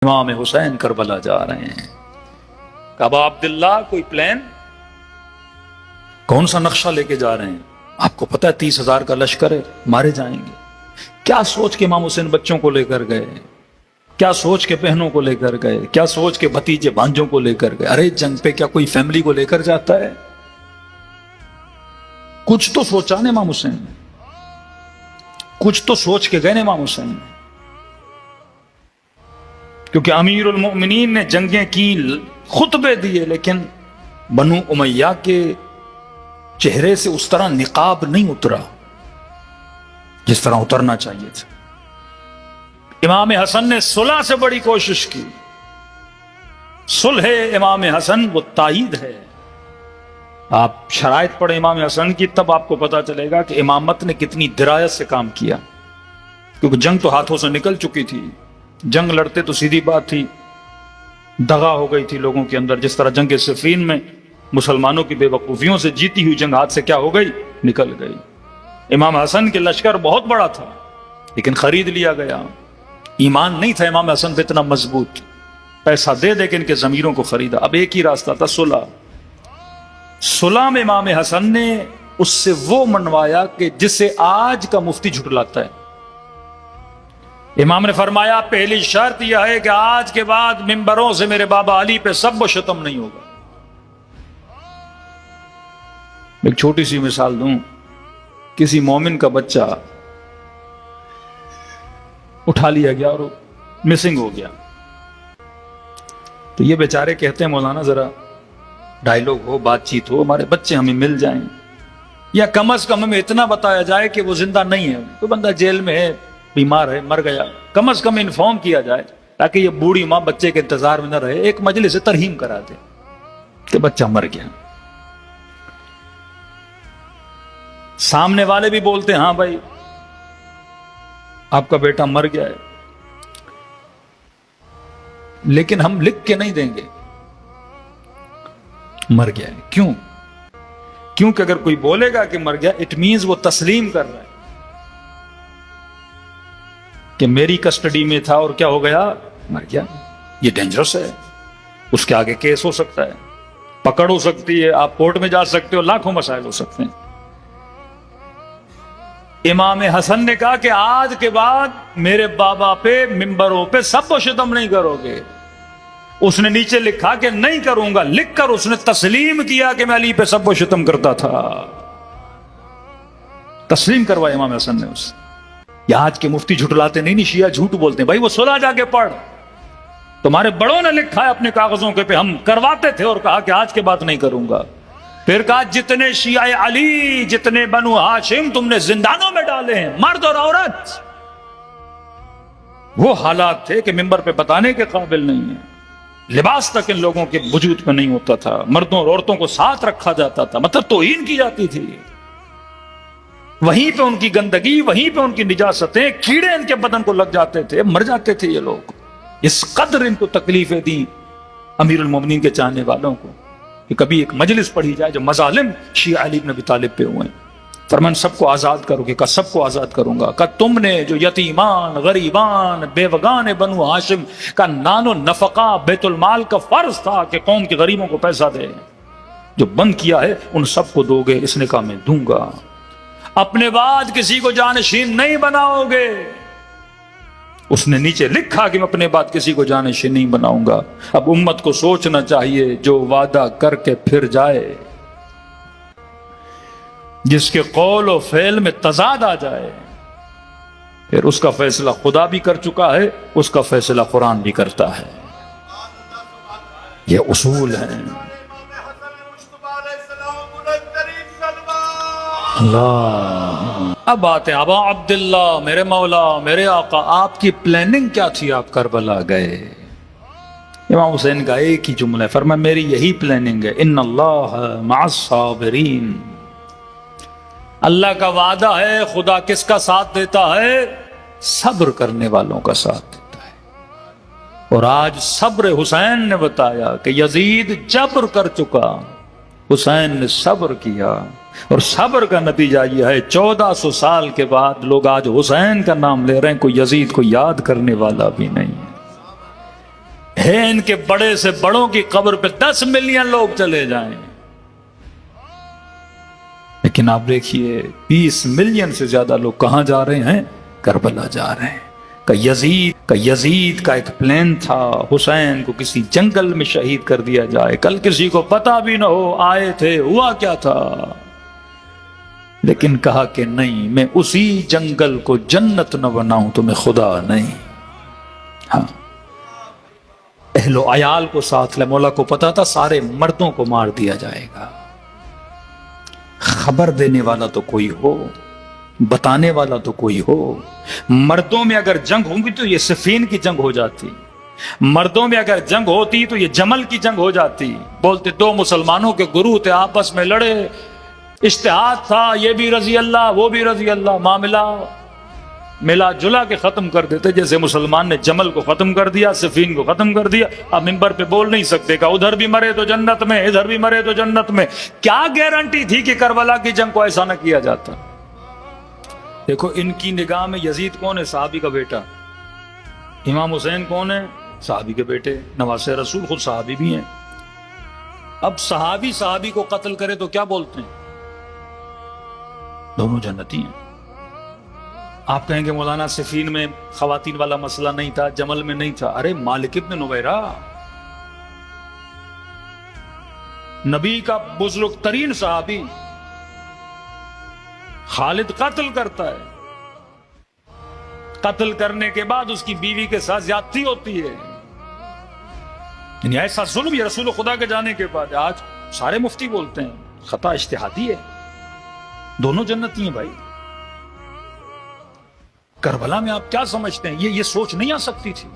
امام حسین کربلا جا رہے ہیں. ابا عبداللہ کوئی پلان؟ کون سا نقشہ لے کے جا رہے ہیں؟ آپ کو پتہ ہے 30,000 کا لشکر ہے، مارے جائیں گے. کیا سوچ کے امام حسین بچوں کو لے کر گئے؟ کیا سوچ کے بہنوں کو لے کر گئے؟ کیا سوچ کے بھتیجے بھانجوں کو لے کر گئے؟ ارے جنگ پہ کیا کوئی فیملی کو لے کر جاتا ہے؟ کچھ تو سوچا نا امام حسین نے، کچھ تو سوچ کے گئے نا امام حسین نے. کیونکہ امیر المؤمنین نے جنگیں کی، خطبے دیے، لیکن بنو امیہ کے چہرے سے اس طرح نقاب نہیں اترا جس طرح اترنا چاہیے تھا. امام حسن نے صلح سے بڑی کوشش کی. صلح امام حسن وہ تائید ہے. آپ شرائط پڑھیں امام حسن کی، تب آپ کو پتا چلے گا کہ امامت نے کتنی درایت سے کام کیا. کیونکہ جنگ تو ہاتھوں سے نکل چکی تھی، جنگ لڑتے تو سیدھی بات تھی، دغا ہو گئی تھی لوگوں کے اندر. جس طرح جنگ صفین میں مسلمانوں کی بے وقوفیوں سے جیتی ہوئی جنگ ہاتھ سے کیا ہو گئی؟ نکل گئی. امام حسن کے لشکر بہت بڑا تھا لیکن خرید لیا گیا. ایمان نہیں تھا امام حسن پہ اتنا مضبوط، پیسہ دے دے کے ان کے ضمیروں کو خریدا. اب ایک ہی راستہ تھا، صلح. صلح میں امام حسن نے اس سے وہ منوایا کہ جسے آج کا مفتی جھٹلاتا ہے. امام نے فرمایا پہلی شرط یہ ہے کہ آج کے بعد ممبروں سے میرے بابا علی پہ سب و شتم نہیں ہوگا. ایک چھوٹی سی مثال دوں، کسی مومن کا بچہ اٹھا لیا گیا اور مسنگ ہو گیا، تو یہ بیچارے کہتے ہیں مولانا ذرا ڈائیلاگ ہو، بات چیت ہو، ہمارے بچے ہمیں مل جائیں، یا کم از کم ہمیں اتنا بتایا جائے کہ وہ زندہ نہیں ہے، کوئی بندہ جیل میں ہے، بیمار ہے، مر گیا، کم از کم انفارم کیا جائے تاکہ یہ بوڑھی ماں بچے کے انتظار میں نہ رہے. ایک مجلس ترہیم کرا دے کہ بچہ مر گیا. سامنے والے بھی بولتے ہیں ہاں بھائی آپ کا بیٹا مر گیا ہے، لیکن ہم لکھ کے نہیں دیں گے مر گیا ہے. کیوں؟ کیونکہ اگر کوئی بولے گا کہ مر گیا، اٹ مینز وہ تسلیم کر رہا ہے کہ میری کسٹڈی میں تھا اور کیا ہو گیا؟ مر گیا. یہ ڈینجرس ہے، اس کے آگے کیس ہو سکتا ہے، پکڑ ہو سکتی ہے، آپ کورٹ میں جا سکتے ہو، لاکھوں مسائل ہو سکتے ہیں. امام حسن نے کہا کہ آج کے بعد میرے بابا پہ ممبروں پہ سب و شتم نہیں کرو گے. اس نے نیچے لکھا کہ نہیں کروں گا، لکھ کر اس نے تسلیم کیا کہ میں علی پہ سب و شتم کرتا تھا. تسلیم کروایا امام حسن نے اس. یہ آج کے مفتی جھٹلاتے نہیں، شیعہ جھوٹ بولتے ہیں. بھائی وہ صلح جا کے پڑھ، تمہارے بڑوں نے لکھا ہے اپنے کاغذوں کے پہ، ہم کرواتے تھے اور کہا کہ آج کے بعد نہیں کروں گا. پھر کہا جتنے شیعہ علی، جتنے بنو ہاشم تم نے زندانوں میں ڈالے ہیں، مرد اور عورت. وہ حالات تھے کہ ممبر پہ بتانے کے قابل نہیں ہیں. لباس تک ان لوگوں کے وجود پہ نہیں ہوتا تھا، مردوں اور عورتوں کو ساتھ رکھا جاتا تھا، مطلب توہین کی جاتی تھی. وہیں پہ ان کی گندگی، وہیں پہ ان کی نجاستیں، کیڑے ان کے بدن کو لگ جاتے تھے، مر جاتے تھے یہ لوگ. اس قدر ان کو تکلیفیں دیں امیر المومنین کے چاہنے والوں کو کہ کبھی ایک مجلس پڑھی جائے جو مظالم شیعہ علی بن ابی طالب پہ ہوئے. فرمان سب کو آزاد کرو گے؟ کہ سب کو آزاد کروں گا. کہ تم نے جو یتیمان، غریبان، بیوگان بنو ہاشم کا نان و نفقہ بیت المال کا فرض تھا کہ قوم کے غریبوں کو پیسہ دے، جو بند کیا ہے ان سب کو دو گے؟ اس نے کہا میں دوں گا. اپنے بعد کسی کو جانشین نہیں بناؤ گے. اس نے نیچے لکھا کہ میں اپنے بعد کسی کو جانشین نہیں بناؤں گا. اب امت کو سوچنا چاہیے جو وعدہ کر کے پھر جائے، جس کے قول و فعل میں تضاد آ جائے، پھر اس کا فیصلہ خدا بھی کر چکا ہے، اس کا فیصلہ قرآن بھی کرتا ہے. یہ اصول ہیں. اللہ. اب بات ہے ابا عبداللہ، میرے مولا، میرے آقا، آپ کی پلاننگ کیا تھی؟ آپ کربلا گئے. امام حسین کا ایک ہی جملہ ہے، فرمایا میری یہی پلاننگ ہے، ان اللہ مع الصابرین. اللہ کا وعدہ ہے، خدا کس کا ساتھ دیتا ہے؟ صبر کرنے والوں کا ساتھ دیتا ہے. اور آج صبر حسین نے بتایا کہ یزید جبر کر چکا، حسین نے صبر کیا، اور صبر کا نتیجہ یہ ہے 1400 سال کے بعد لوگ آج حسین کا نام لے رہے ہیں، کوئی یزید کو یاد کرنے والا بھی نہیں ہے. ہے ان کے بڑے سے بڑوں کی قبر پہ 10 ملین لوگ چلے جائیں، لیکن آپ دیکھیے 20 ملین سے زیادہ لوگ کہاں جا رہے ہیں؟ کربلا جا رہے ہیں۔ یزید کا ایک پلان تھا حسین کو کسی جنگل میں شہید کر دیا جائے، کل کسی کو پتا بھی نہ ہو آئے تھے ہوا کیا تھا، لیکن کہا کہ نہیں، میں اسی جنگل کو جنت نہ بناؤں تو میں خدا نہیں۔ ہاں، اہل و عیال کو ساتھ لے، مولا کو پتا تھا سارے مردوں کو مار دیا جائے گا، خبر دینے والا تو کوئی ہو، بتانے والا تو کوئی ہو۔ مردوں میں اگر جنگ ہوگی تو یہ صفین کی جنگ ہو جاتی، مردوں میں اگر جنگ ہوتی تو یہ جمل کی جنگ ہو جاتی۔ بولتے دو مسلمانوں کے گروہ تھے، آپس میں لڑے، اجتہاد تھا، یہ بھی رضی اللہ وہ بھی رضی اللہ، معاملہ ملا جلا کے ختم کر دیتے۔ جیسے مسلمان نے جمل کو ختم کر دیا، صفین کو ختم کر دیا، اب منبر پہ بول نہیں سکتے کہ ادھر بھی مرے تو جنت میں، ادھر بھی مرے تو جنت میں۔ کیا گارنٹی تھی کہ کربلا کی جنگ کو ایسا نہ کیا جاتا؟ دیکھو ان کی نگاہ میں یزید کون ہے؟ صحابی کا بیٹا۔ امام حسین کون ہے؟ صحابی کے بیٹے، نواسے رسول، خود صحابی بھی ہیں۔ اب صحابی کو قتل کرے تو کیا بولتے ہیں؟ دونوں جنتی ہیں۔ آپ کہیں گے مولانا صفین میں خواتین والا مسئلہ نہیں تھا، جمل میں نہیں تھا۔ ارے مالک ابن نویرہ نبی کا بزرگ ترین صحابی، خالد قتل کرتا ہے، قتل کرنے کے بعد اس کی بیوی کے ساتھ زیادتی ہوتی ہے، یعنی ایسا ظلم یہ رسول خدا کے جانے کے بعد۔ آج سارے مفتی بولتے ہیں خطا اجتہادی ہے، دونوں جنتی ہیں بھائی۔ کربلا میں آپ کیا سمجھتے ہیں؟ یہ سوچ نہیں آ سکتی تھی۔